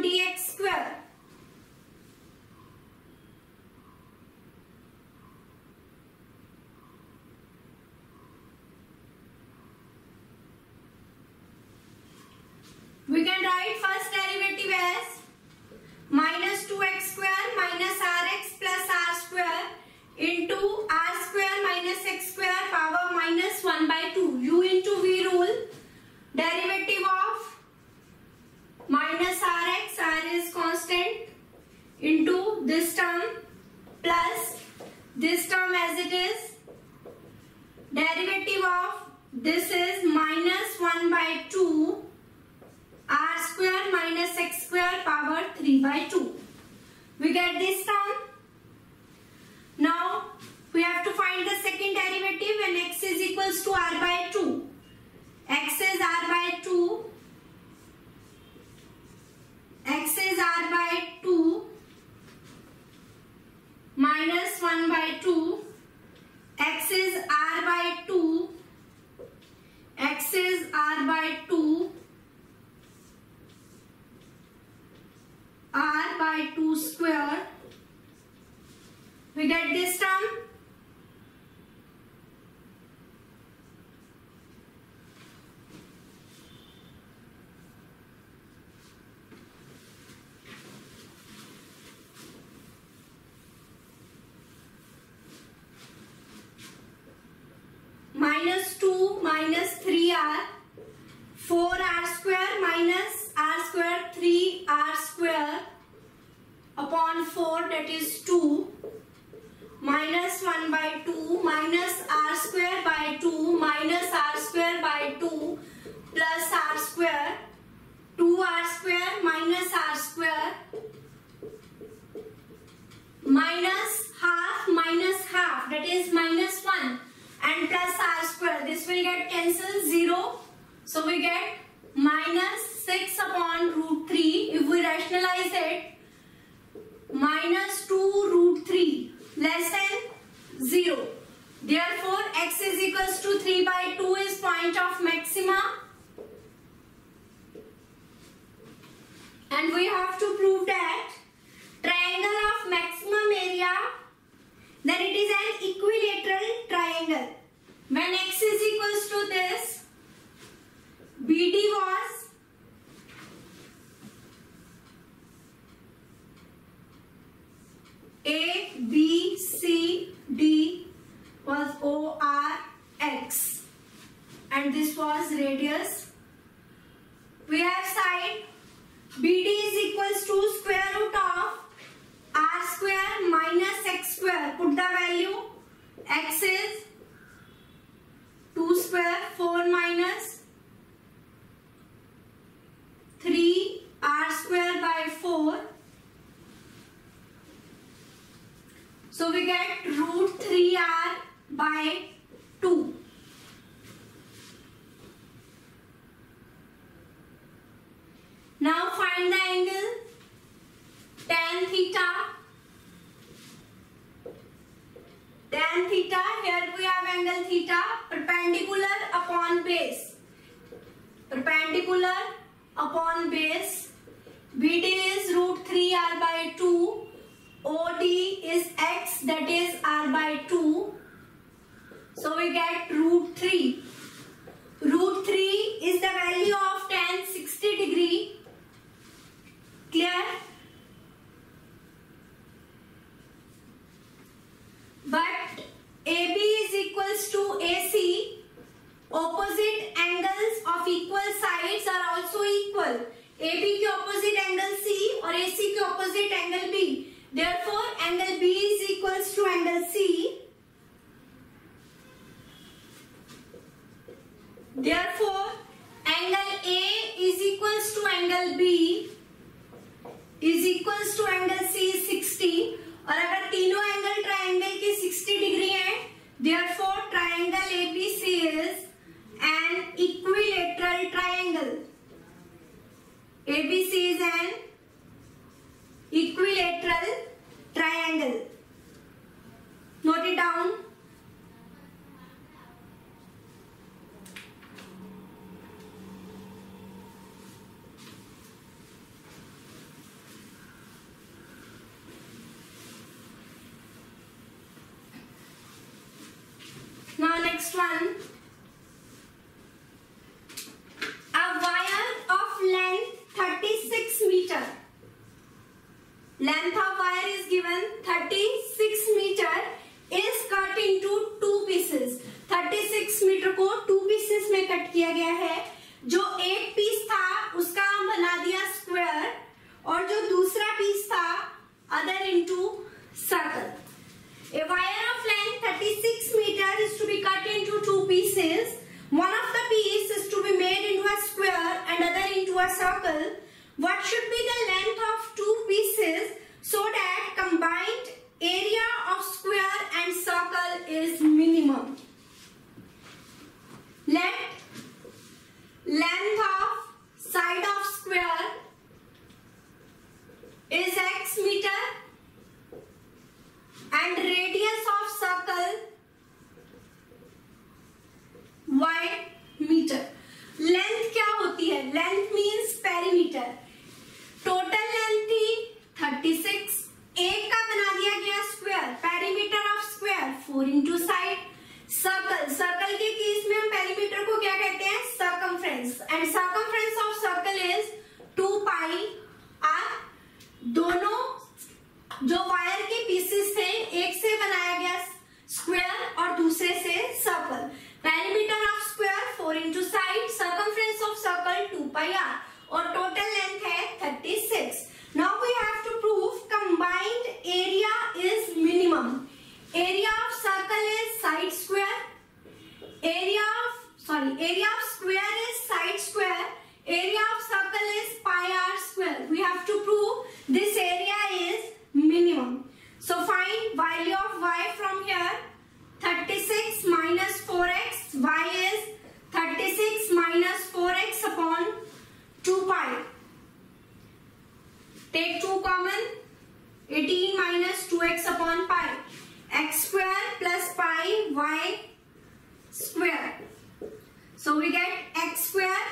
dx square. We can write first derivative as minus 2x square minus rx plus r square into r square minus x square power minus 1 by 2. U into v rule. Derivative of minus rx, r is constant, into this term plus this term as it is. Derivative of this is minus 1 by 2 r square minus x square power 3 by 2. We get this term. Now we have to find the second derivative when x is equals to r by 2. X is r by 2. X is r by 2 minus 1 by 2. X is r by 2. X is r by 2. R by 2 square. We get this term. Minus 2 minus 3r, 4r square minus r square 3r square upon 4, that is 2, minus 1 by 2 minus r square by 2 minus r square by 2 plus r square, 2r square minus r square minus half, that is minus 1, and plus r square. This will get cancelled, 0. So we get minus 6 upon root 3. If we rationalize it, minus 2 root 3 less than 0. Therefore, x is equals to 3 by 2 is point of maxima. And we have to prove that triangle of maximum area, then it is an equilateral triangle. When x is equals to this, BD was A, B, C, D was O, R, X, and this was radius. We have side BD is equals to square root of R square minus X square. Put the value. X is 2 square, 4 minus 3 R square by 4. So we get root 3R by 2. Now find the angle tan theta. Tan theta, here we have angle theta, perpendicular upon base. Perpendicular upon base. BD is root 3R by 2. OD is X, that is R by 2. So we get root 3. Root 3 is the value of tan 60 degree. Clear? But AB is equals to AC. Opposite angles of equal sides are also equal. AB के opposite angle C और AC के opposite angle B. Therefore, angle B is equals to angle C. Therefore, angle A is equals to angle B is equals to angle C 60. और अगर तीनों angle triangle के 60 degree हैं, therefore triangle ABC is an equilateral triangle. ABC is an equilateral triangle. Note it down. next one. A wire of length 36 meter. Length of wire is given 36 meter is cut into 2 pieces. 36 metre को 2 pieces में cut किया गया है. जो एक piece था उसका हम बना दिया स्क्वायर और जो दूसरा पीस था other into circle. A wire of length 36 meter is to be cut into 2 pieces. One of the piece is to be made into a square and other into a circle. What should be the length of 2 pieces so that combined area of square and circle is minimum? Let length of side of square is x meter and radius of circle y meter. Length क्या होती है? Length means perimeter. Total length थी 36. एक का बना दिया गया square. Perimeter of square 4 into side. Circle, circle के केस में हम पेरीमीटर को क्या कहते हैं? Circumference. And circumference of circle is 2 pi r. दोनों जो वायर के पीसेस थे एक से बनाया गया स्क्वायर और दूसरे से circle. Perimeter of square 4 into side. Circumference of circle 2 pi r और टोटल लेंथ है 36. Now we have to prove combined area is minimum. Area of circle is side square. Area of square is side square. Area of circle is pi r square. We have to prove this area is minimum. So find value of y from here. 36 minus 4x. Y is 36 minus 4x upon 2 pi. Take 2 common. 18 minus 2x upon pi. X square plus pi y square. So we get x square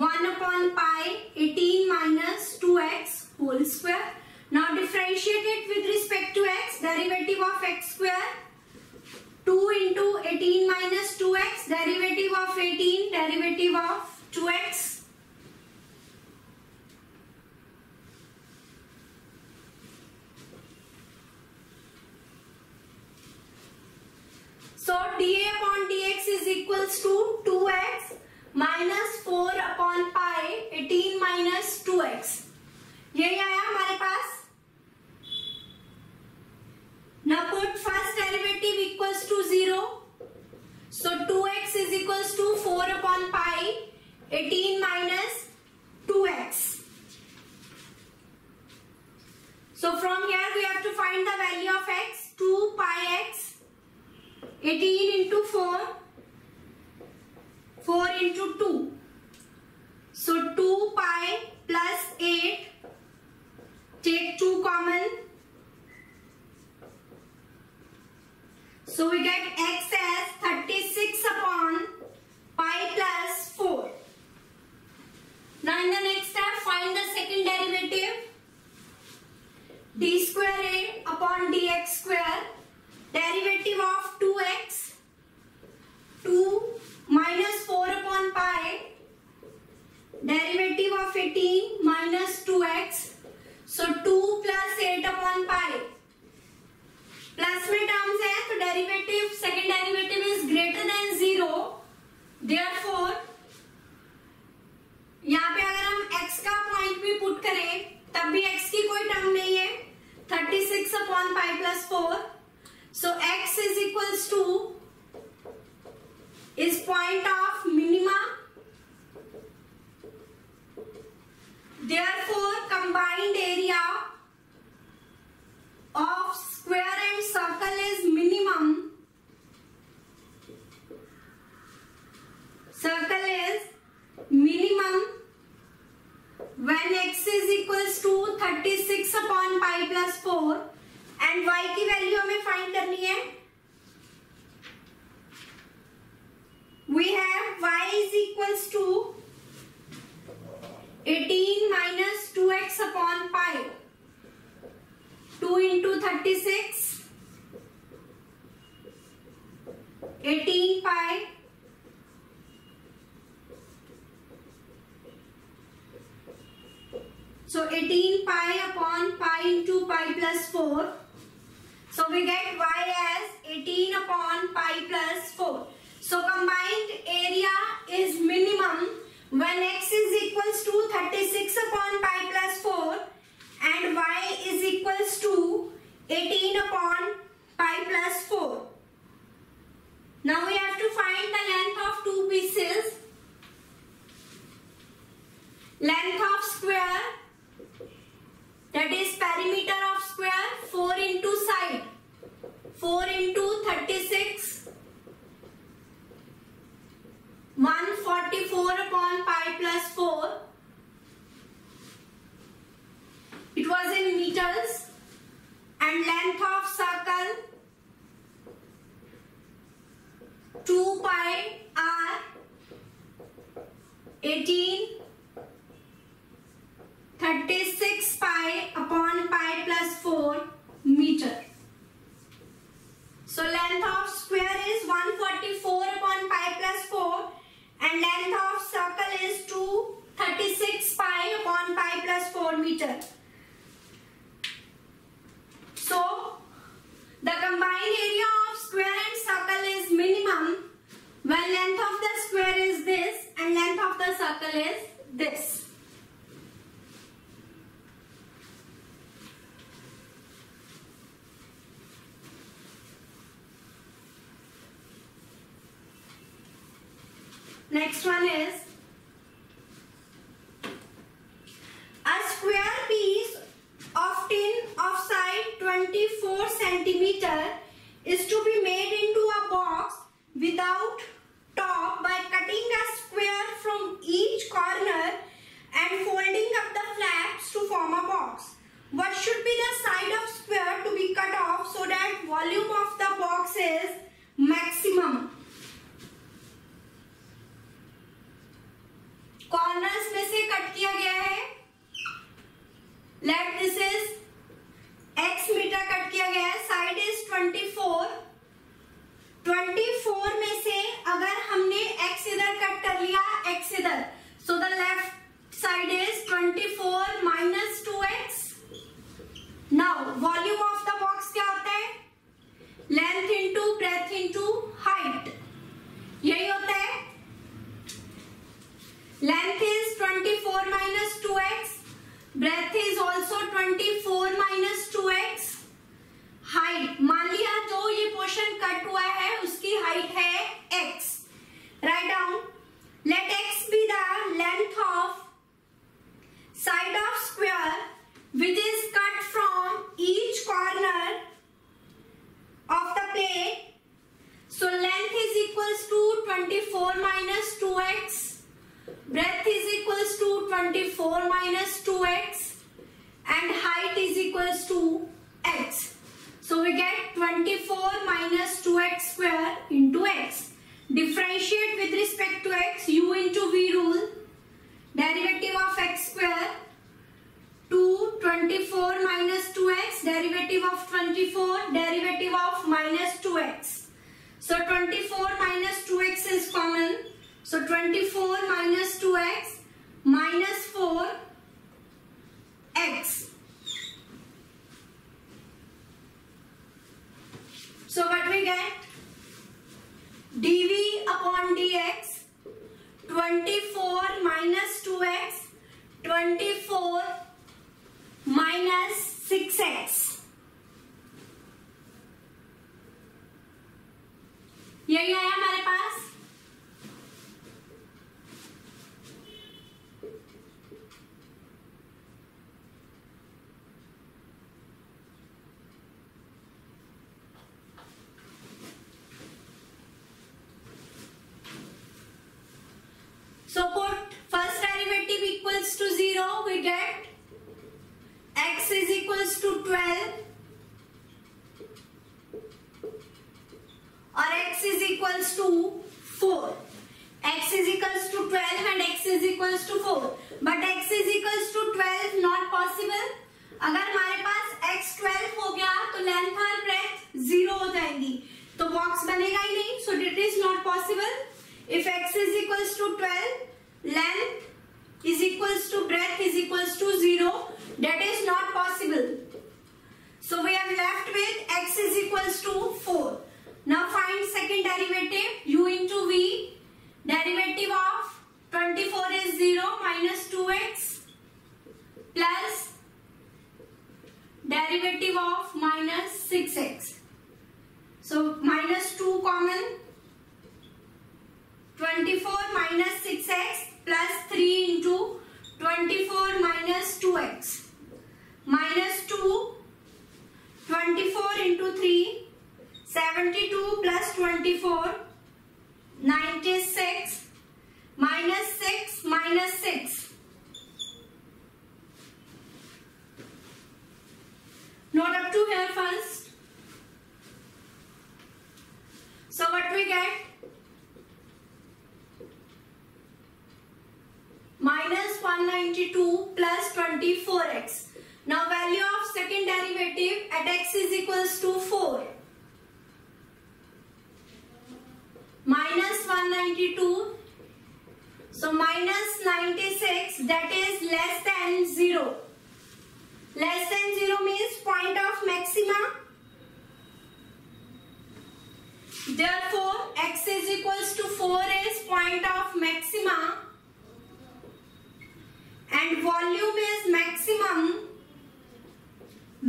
1 upon pi 18 minus 2x whole square. Now differentiate it with respect to x. Derivative of x square 2 into 18 minus 2x. Derivative of 18. Derivative of 2x. So dA upon dx is equals to 2x minus 4 upon pi 18 minus 2x. यही आया हमारे पास. Now put first derivative equals to 0. So 2x is equals to 4 upon pi 18 minus 2x. So from here we have to find the value of x. 2 pi x 18 into 4 4 into 2. So 2 pi plus 8. Take 2 common. So we get x as 36 upon pi plus 4. Now in the next step find the second derivative. D square a upon dx square. Derivative of 2x. 2 minus 4 upon pi. Derivative of 18 minus 2x. So 2 plus 8 upon pi. Plus में terms है तो derivative second derivative is greater than 0. Therefore यहाँ पे अगर हम x का point भी put करें तब भी x की कोई टर्म नहीं है. 36 upon pi plus 4. So x is equals two is point of minima. Therefore combined area of square and circle is minimum. Circle is minimum when x is equals to 36 upon pi plus 4 and y की value हमें find करनी है. We have y is equals to 18 minus 2x upon pi. 2 into 36 18 pi. So 18 pi upon pi into pi plus 4. So we get y as 18 upon pi plus 4. So combined area is minimum when x is equals to 36 upon pi plus 4 and y is equals to 18 upon pi plus 4. Now we have to find the length of two pieces. Length of square, that is perimeter of square, 4 into side. 4 into 36. 144 upon pi plus 4. It was in meters. And length of circle 2 pi r 18 36 pi upon pi plus 4 meter. So length of square is 144 upon pi plus 4 and length of circle is 236 pi upon pi plus 4 meter. So the combined area of square and circle is minimum when length of the square is this and length of the circle is this. Next one is a square piece of tin of side 24 centimeter is to be made into a box without top by cutting a square from each corner and folding up the flaps to form a box. What should be the side of square to be cut off so that volume of the box is maximum? Corners में से cut किया गया है. Let this is x metre cut किया गया है. Side is 24. 24 में से अगर हमने x इधर कट कर लिया, x इधर, so the left side is 24 minus 2x. Now volume of the box क्या होता है? Length into breadth into height. यही होता है. Length is 24 minus 2x. Breadth is also 24 minus 2x. Height, मान लिया जो ये पोर्शन कट हुआ है उसकी हाइट है x. Write down. Let x be the length of side of square which is cut from each corner of the plate. So length is equals to 24 minus 2x. Breadth is equals to 24 minus 2x and height is equals to x. So we get 24 minus 2x square into x. Differentiate with respect to x, u into v rule. Derivative of x square 24 minus 2x, derivative of 24, derivative of minus 2x. So 24 minus 2x is common. So 24 minus 2x minus 4x. So what we get? dv upon dx 24 minus 2x 24 minus 6x. यही आया हमारे पास. So put first derivative equals to 0, we get x is equals to 12 or x is equals to 4. X is equals to 12 and x is equals to 4. But x is equals to 12 not possible. अगर हमारे पास x 12 हो गया तो length और breath 0 हो जाएंगी. तो box बनेगा ही नहीं, so it is not possible. If x is equals to 12, length is equals to breadth is equals to 0, that is not possible. So we are left with x is equals to 4. Now find second derivative, u into v. Derivative of 24 is 0 minus 2x plus derivative of minus 6x. So minus 2 common. 24 minus 6x plus 3 into 24 minus 2x. Minus 2, 24 into 3, 72 plus 24, 96, minus 6, minus 6. Note up to here first. So what we get? Minus 192 plus 24x. Now value of second derivative at x is equals to 4. Minus 192. So minus 96, that is less than 0. Less than 0 means point of maxima. Therefore x is equals to 4 is point of maxima. And volume is maximum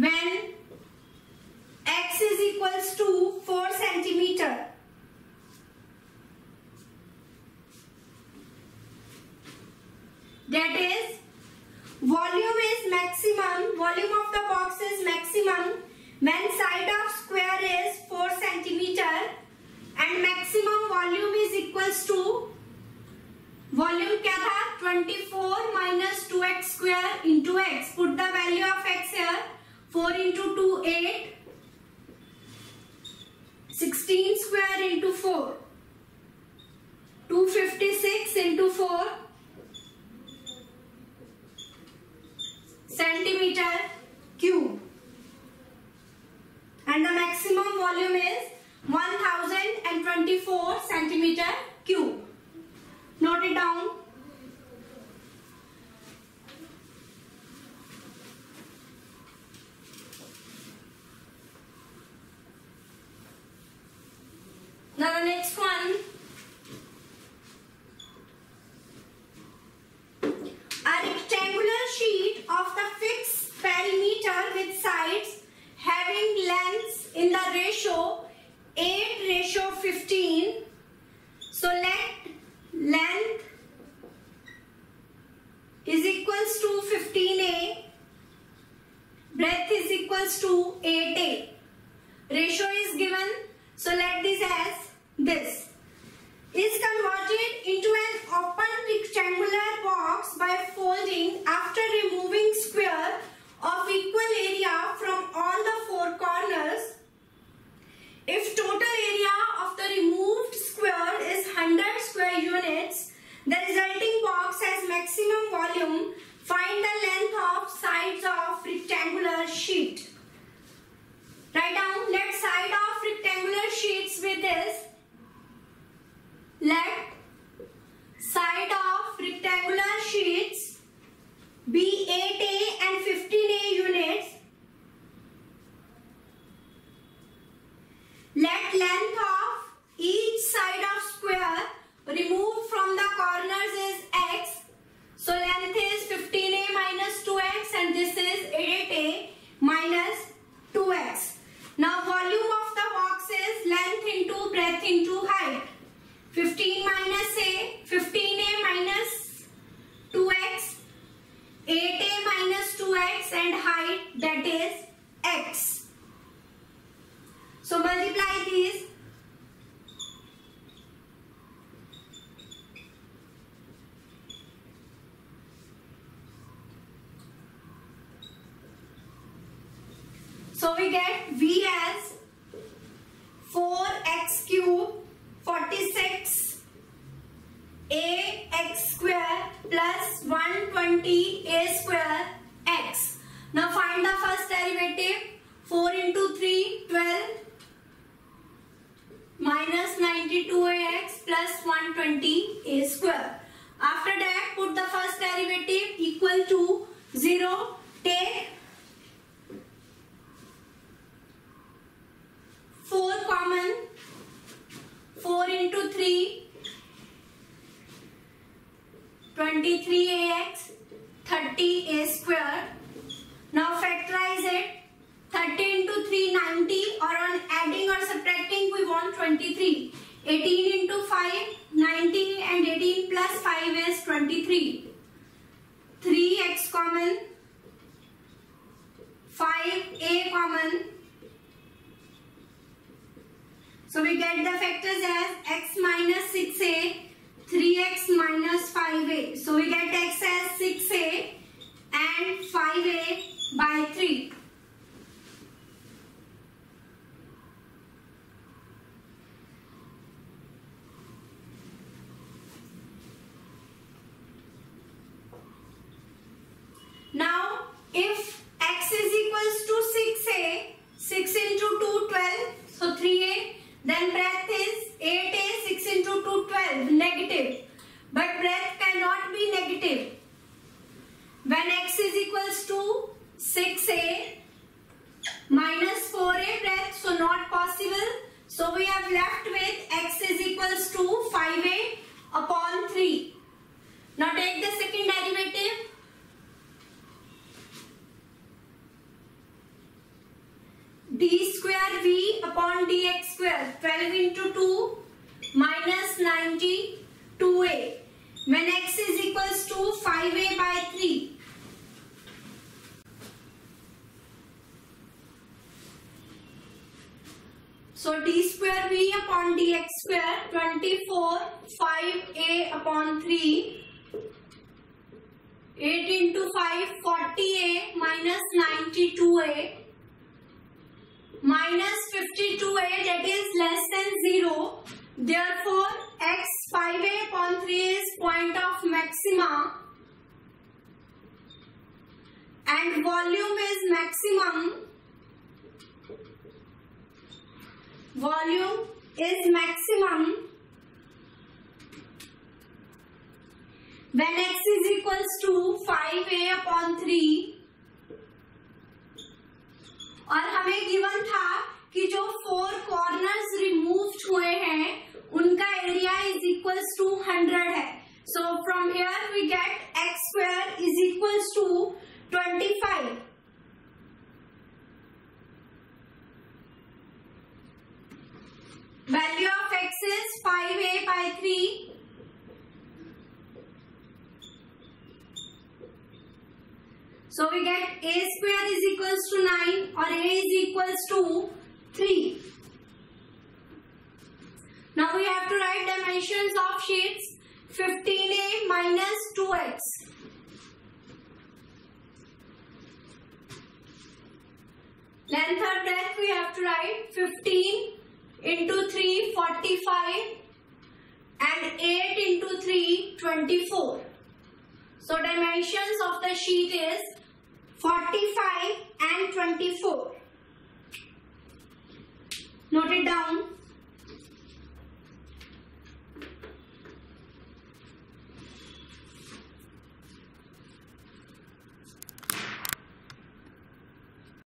when x is equals to 4 centimeter. That is, volume is maximum, volume of the box is maximum when side of square is 4 centimeter and maximum volume is equals to, volume क्या था 24 minus 2x square into x. Put the value of x here. 4 into 2 8. 16 square into 4. 256 into 4 centimeter cube. And the maximum volume is 1024 centimeter cube. Note it down. Now the next one. A rectangular sheet of the fixed perimeter with sides having lengths in the ratio 8:15. So let length is equals to 15a, breadth is equals to 8a. Ratio is given, so let this as this. Is converted into an open rectangular box by folding after removing square of equal area from all the four corners. If total area of the removed square is 100 square units, the resulting box has maximum volume. Find the length of sides of rectangular sheet. Write down, let side of rectangular sheets with this. Let side of rectangular sheets be 8a and 15a units. Let length of each side of square removed from the corners is x. So length is 15a minus 2x and this is 8a minus 2x. Now volume of the box is length into breadth into height. 15 minus a, 15a minus 2x, 8a minus 2x and height, that is x. So multiply these. So we get V as 4x cube 46 ax square plus 120 a square x. Now find the first derivative. 4 into 3 12 minus 92ax plus 120a square. After that, put the first derivative equal to 0. Take 4 common. 4 into 3, 23ax, 30a square. Now factorize it. 30 into 3, 90, or on adding or subtracting we want 23. 18 into 5, 90, and 18 plus 5 is 23. 3x common, 5a common. So we get the factors as x minus 6a, 3x minus 5a. So we get x as 6a and 5a by 3. Now, if x is equals to 6a, 6 into 2, 12, so 3a, then breadth is 8a, 6 into 2, 12, negative. But breadth cannot be negative. When x is equals to 6a minus 4a breadth, so not possible. So we have left with x is equals to 5a upon 3. Now take the second derivative. D square v upon dx square, 12 into 2 minus 92a. When x is equals to 5a by 3. So d square v upon dx square, 24, 5a upon 3. 8 into 5, 40a minus 92a. Minus 52a, that is less than 0. Therefore, x 5a upon 3 is point of maxima. And volume is maximum. Volume is maximum when x is equals to 5a upon 3. और हमें given था कि जो 4 corners removed हुए हैं उनका area is equals to 100 है. So from here we get x square is equals to 25. Value of x is 5a by 3. So we get a square is equals to 9 or a is equals to 3. Now we have to write dimensions of sheets. 15a minus 2x. Length or breadth we have to write 15 into 3, 45, and 8 into 3, 24. So dimensions of the sheet is 45 and 24. Note it down.